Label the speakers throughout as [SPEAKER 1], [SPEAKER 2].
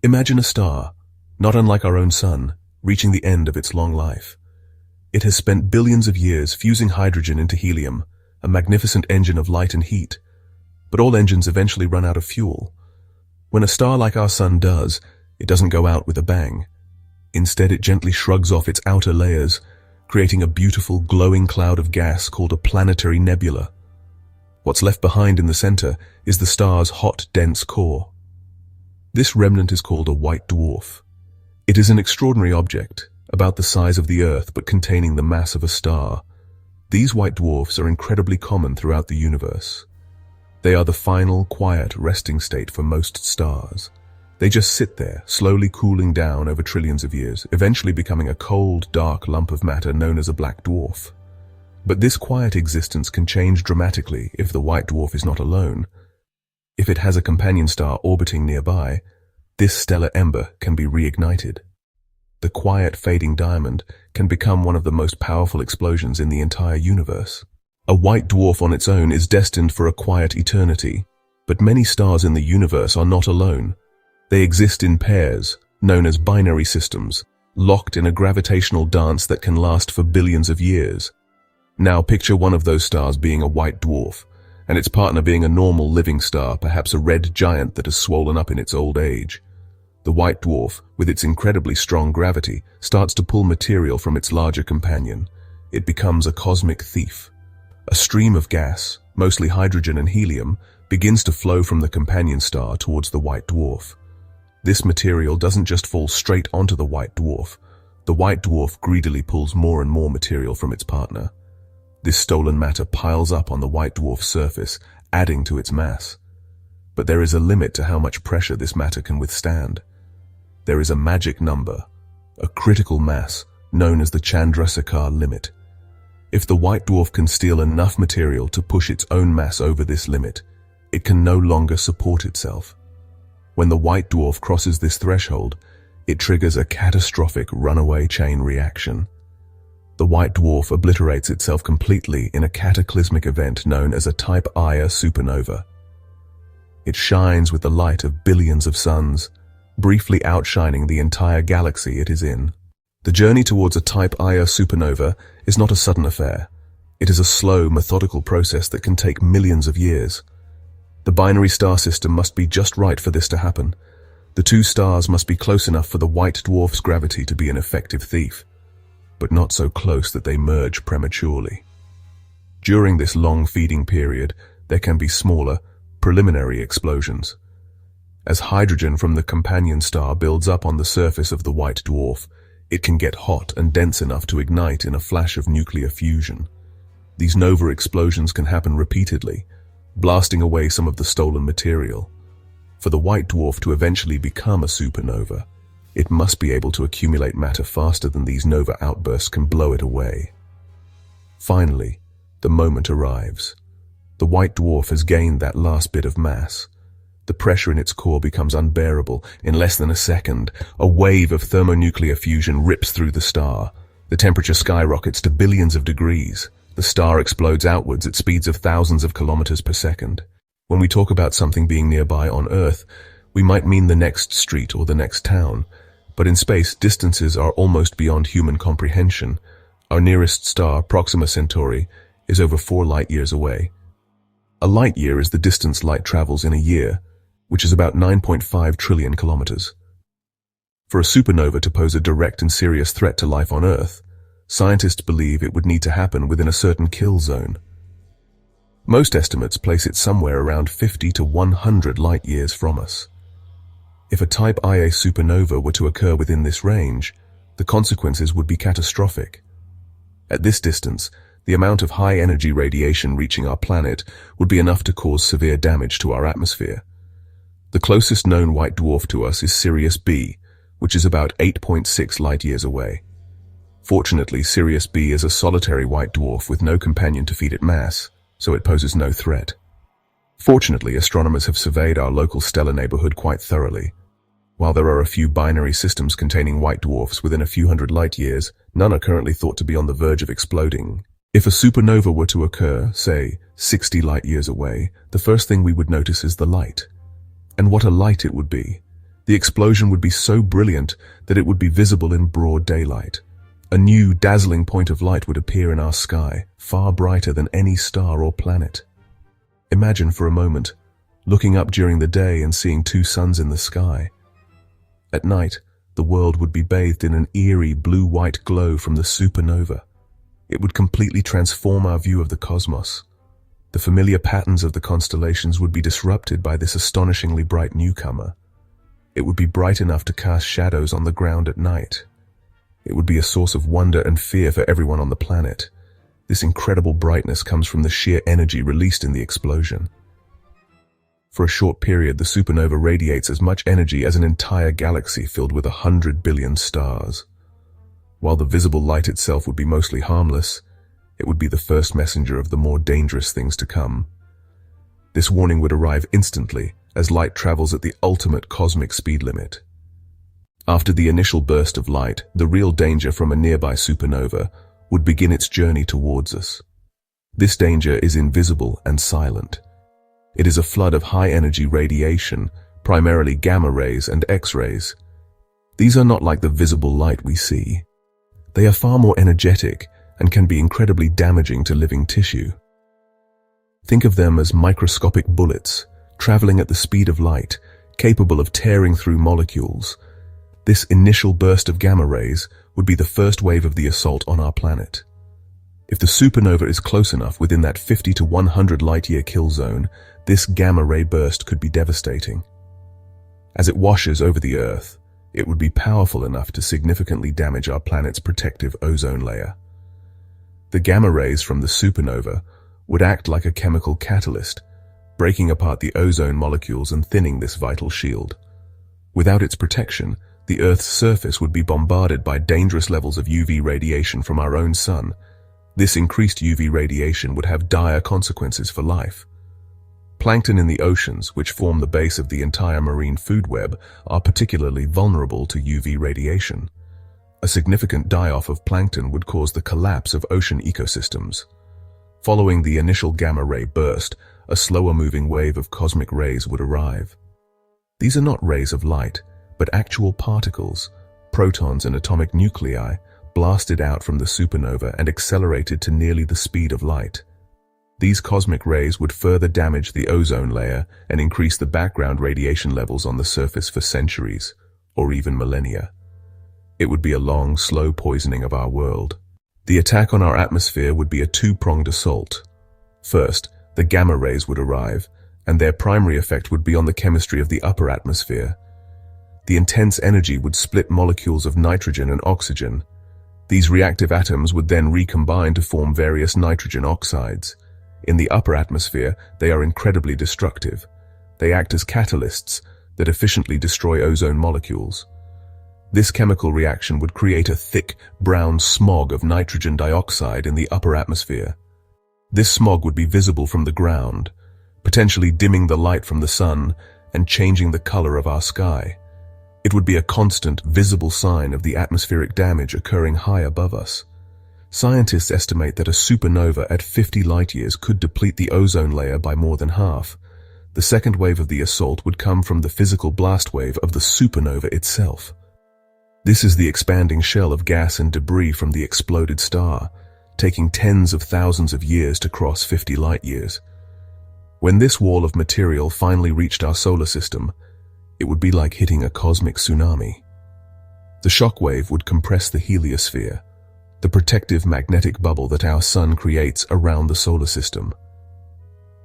[SPEAKER 1] Imagine a star, not unlike our own sun, reaching the end of its long life. It has spent billions of years fusing hydrogen into helium, a magnificent engine of light and heat. But all engines eventually run out of fuel. When a star like our sun does, it doesn't go out with a bang. Instead, it gently shrugs off its outer layers, creating a beautiful, glowing cloud of gas called a planetary nebula. What's left behind in the center is the star's hot, dense core. This remnant is called a white dwarf. It is an extraordinary object, about the size of the Earth but containing the mass of a star. These white dwarfs are incredibly common throughout the universe. They are the final, quiet resting state for most stars. They just sit there, slowly cooling down over trillions of years, eventually becoming a cold, dark lump of matter known as a black dwarf. But this quiet existence can change dramatically if the white dwarf is not alone. If it has a companion star orbiting nearby, this stellar ember can be reignited. The quiet, fading diamond can become one of the most powerful explosions in the entire universe. A white dwarf on its own is destined for a quiet eternity, but many stars in the universe are not alone. They exist in pairs, known as binary systems, locked in a gravitational dance that can last for billions of years. Now picture one of those stars being a white dwarf, and its partner being a normal living star, perhaps a red giant that has swollen up in its old age. The white dwarf, with its incredibly strong gravity, starts to pull material from its larger companion. It becomes a cosmic thief. A stream of gas, mostly hydrogen and helium, begins to flow from the companion star towards the white dwarf. This material doesn't just fall straight onto the white dwarf. The white dwarf greedily pulls more and more material from its partner. This stolen matter piles up on the white dwarf's surface, adding to its mass. But there is a limit to how much pressure this matter can withstand. There is a magic number, a critical mass, known as the Chandrasekhar limit. If the white dwarf can steal enough material to push its own mass over this limit, it can no longer support itself. When the white dwarf crosses this threshold, it triggers a catastrophic runaway chain reaction. The white dwarf obliterates itself completely in a cataclysmic event known as a Type Ia supernova. It shines with the light of billions of suns, briefly outshining the entire galaxy it is in. The journey towards a Type Ia supernova is not a sudden affair. It is a slow, methodical process that can take millions of years. The binary star system must be just right for this to happen. The two stars must be close enough for the white dwarf's gravity to be an effective thief, but not so close that they merge prematurely. During this long feeding period, there can be smaller, preliminary explosions. As hydrogen from the companion star builds up on the surface of the white dwarf, it can get hot and dense enough to ignite in a flash of nuclear fusion. These nova explosions can happen repeatedly, blasting away some of the stolen material. For the white dwarf to eventually become a supernova, it must be able to accumulate matter faster than these nova outbursts can blow it away. Finally, the moment arrives. The white dwarf has gained that last bit of mass. The pressure in its core becomes unbearable. In less than a second, a wave of thermonuclear fusion rips through the star. The temperature skyrockets to billions of degrees. The star explodes outwards at speeds of thousands of kilometers per second. When we talk about something being nearby on Earth, we might mean the next street or the next town. But in space, distances are almost beyond human comprehension. Our nearest star, Proxima Centauri, is over 4 light-years away. A light-year is the distance light travels in a year, which is about 9.5 trillion kilometers. For a supernova to pose a direct and serious threat to life on Earth, scientists believe it would need to happen within a certain kill zone. Most estimates place it somewhere around 50 to 100 light-years from us. If a Type Ia supernova were to occur within this range, the consequences would be catastrophic. At this distance, the amount of high-energy radiation reaching our planet would be enough to cause severe damage to our atmosphere. The closest known white dwarf to us is Sirius B, which is about 8.6 light-years away. Fortunately, Sirius B is a solitary white dwarf with no companion to feed it mass, so it poses no threat. Fortunately, astronomers have surveyed our local stellar neighborhood quite thoroughly. While there are a few binary systems containing white dwarfs within a few hundred light-years, none are currently thought to be on the verge of exploding. If a supernova were to occur, say, 60 light-years away, the first thing we would notice is the light. And what a light it would be. The explosion would be so brilliant that it would be visible in broad daylight. A new, dazzling point of light would appear in our sky, far brighter than any star or planet. Imagine for a moment, looking up during the day and seeing two suns in the sky. At night, the world would be bathed in an eerie blue-white glow from the supernova. It would completely transform our view of the cosmos. The familiar patterns of the constellations would be disrupted by this astonishingly bright newcomer. It would be bright enough to cast shadows on the ground at night. It would be a source of wonder and fear for everyone on the planet. This incredible brightness comes from the sheer energy released in the explosion. For a short period, the supernova radiates as much energy as an entire galaxy filled with 100 billion stars. While the visible light itself would be mostly harmless, it would be the first messenger of the more dangerous things to come. This warning would arrive instantly, as light travels at the ultimate cosmic speed limit. After the initial burst of light, the real danger from a nearby supernova would begin its journey towards us. This danger is invisible and silent. It is a flood of high-energy radiation, primarily gamma rays and X-rays. These are not like the visible light we see. They are far more energetic and can be incredibly damaging to living tissue. Think of them as microscopic bullets, traveling at the speed of light, capable of tearing through molecules. This initial burst of gamma rays would be the first wave of the assault on our planet. If the supernova is close enough within that 50 to 100 light-year kill zone, this gamma ray burst could be devastating. As it washes over the Earth, it would be powerful enough to significantly damage our planet's protective ozone layer. The gamma rays from the supernova would act like a chemical catalyst, breaking apart the ozone molecules and thinning this vital shield. Without its protection, the Earth's surface would be bombarded by dangerous levels of UV radiation from our own sun. This increased UV radiation would have dire consequences for life. Plankton in the oceans, which form the base of the entire marine food web, are particularly vulnerable to UV radiation. A significant die-off of plankton would cause the collapse of ocean ecosystems. Following the initial gamma-ray burst, a slower-moving wave of cosmic rays would arrive. These are not rays of light, but actual particles, protons and atomic nuclei, blasted out from the supernova and accelerated to nearly the speed of light. These cosmic rays would further damage the ozone layer and increase the background radiation levels on the surface for centuries, or even millennia. It would be a long, slow poisoning of our world. The attack on our atmosphere would be a two-pronged assault. First, the gamma rays would arrive, and their primary effect would be on the chemistry of the upper atmosphere. The intense energy would split molecules of nitrogen and oxygen. These reactive atoms would then recombine to form various nitrogen oxides. In the upper atmosphere, they are incredibly destructive. They act as catalysts that efficiently destroy ozone molecules. This chemical reaction would create a thick, brown smog of nitrogen dioxide in the upper atmosphere. This smog would be visible from the ground, potentially dimming the light from the sun and changing the color of our sky. It would be a constant, visible sign of the atmospheric damage occurring high above us. Scientists estimate that a supernova at 50 light-years could deplete the ozone layer by more than half. The second wave of the assault would come from the physical blast wave of the supernova itself. This is the expanding shell of gas and debris from the exploded star, taking tens of thousands of years to cross 50 light-years. When this wall of material finally reached our solar system, it would be like hitting a cosmic tsunami. The shockwave would compress the heliosphere, the protective magnetic bubble that our sun creates around the solar system.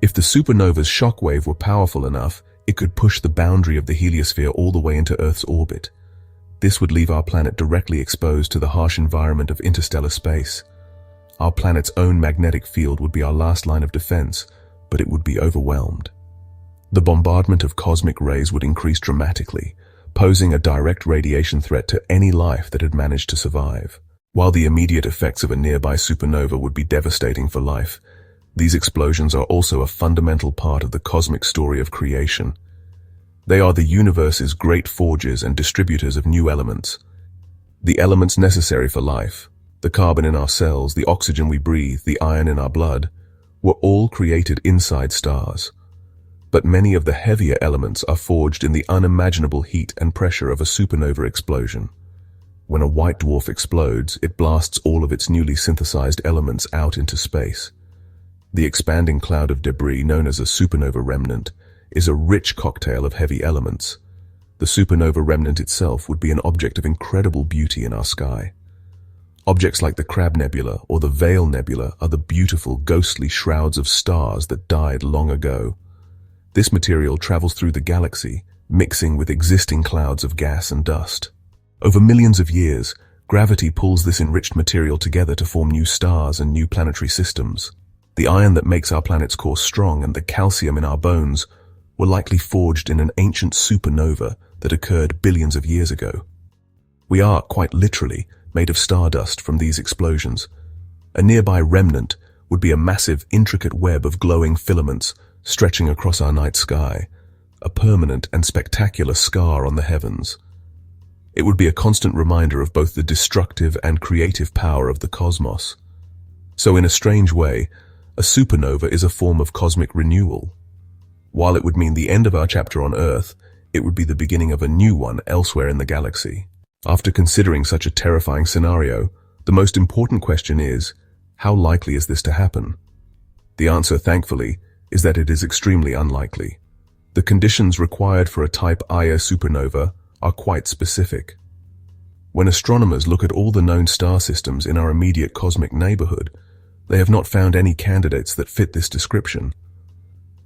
[SPEAKER 1] If the supernova's shockwave were powerful enough, it could push the boundary of the heliosphere all the way into Earth's orbit. This would leave our planet directly exposed to the harsh environment of interstellar space. Our planet's own magnetic field would be our last line of defense, but it would be overwhelmed. The bombardment of cosmic rays would increase dramatically, posing a direct radiation threat to any life that had managed to survive. While the immediate effects of a nearby supernova would be devastating for life, these explosions are also a fundamental part of the cosmic story of creation. They are the universe's great forgers and distributors of new elements. The elements necessary for life, the carbon in our cells, the oxygen we breathe, the iron in our blood, were all created inside stars. but many of the heavier elements are forged in the unimaginable heat and pressure of a supernova explosion. When a white dwarf explodes, it blasts all of its newly synthesized elements out into space. The expanding cloud of debris, known as a supernova remnant, is a rich cocktail of heavy elements. The supernova remnant itself would be an object of incredible beauty in our sky. Objects like the Crab Nebula or the Veil Nebula are the beautiful, ghostly shrouds of stars that died long ago. This material travels through the galaxy, mixing with existing clouds of gas and dust. Over millions of years, gravity pulls this enriched material together to form new stars and new planetary systems. The iron that makes our planet's core strong and the calcium in our bones were likely forged in an ancient supernova that occurred billions of years ago. We are, quite literally, made of stardust from these explosions. A nearby remnant would be a massive, intricate web of glowing filaments stretching across our night sky, a permanent and spectacular scar on the heavens. It would be a constant reminder of both the destructive and creative power of the cosmos. So in a strange way, a supernova is a form of cosmic renewal. While it would mean the end of our chapter on Earth, it would be the beginning of a new one elsewhere in the galaxy. After considering such a terrifying scenario, the most important question is, how likely is this to happen? The answer, thankfully, is that it is extremely unlikely. The conditions required for a Type Ia supernova are quite specific. When astronomers look at all the known star systems in our immediate cosmic neighborhood, they have not found any candidates that fit this description.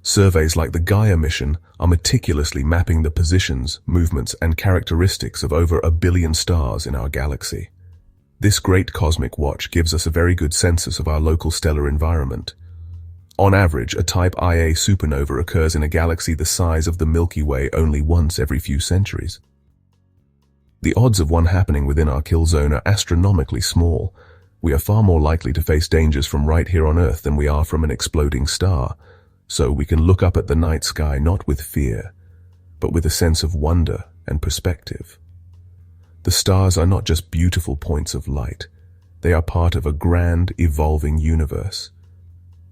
[SPEAKER 1] Surveys like the Gaia mission are meticulously mapping the positions, movements, and characteristics of over 1 billion stars in our galaxy. This great cosmic watch gives us a very good census of our local stellar environment. On average, a Type Ia supernova occurs in a galaxy the size of the Milky Way only once every few centuries. The odds of one happening within our kill zone are astronomically small. We are far more likely to face dangers from right here on Earth than we are from an exploding star, so we can look up at the night sky not with fear, but with a sense of wonder and perspective. The stars are not just beautiful points of light. They are part of a grand, evolving universe.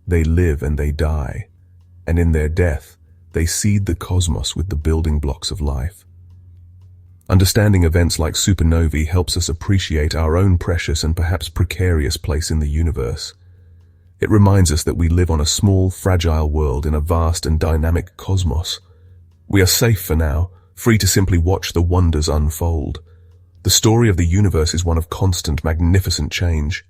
[SPEAKER 1] They live and they die, and in their death, they seed the cosmos with the building blocks of life. Understanding events like supernovae helps us appreciate our own precious and perhaps precarious place in the universe. It reminds us that we live on a small, fragile world in a vast and dynamic cosmos. We are safe for now, free to simply watch the wonders unfold. The story of the universe is one of constant, magnificent change.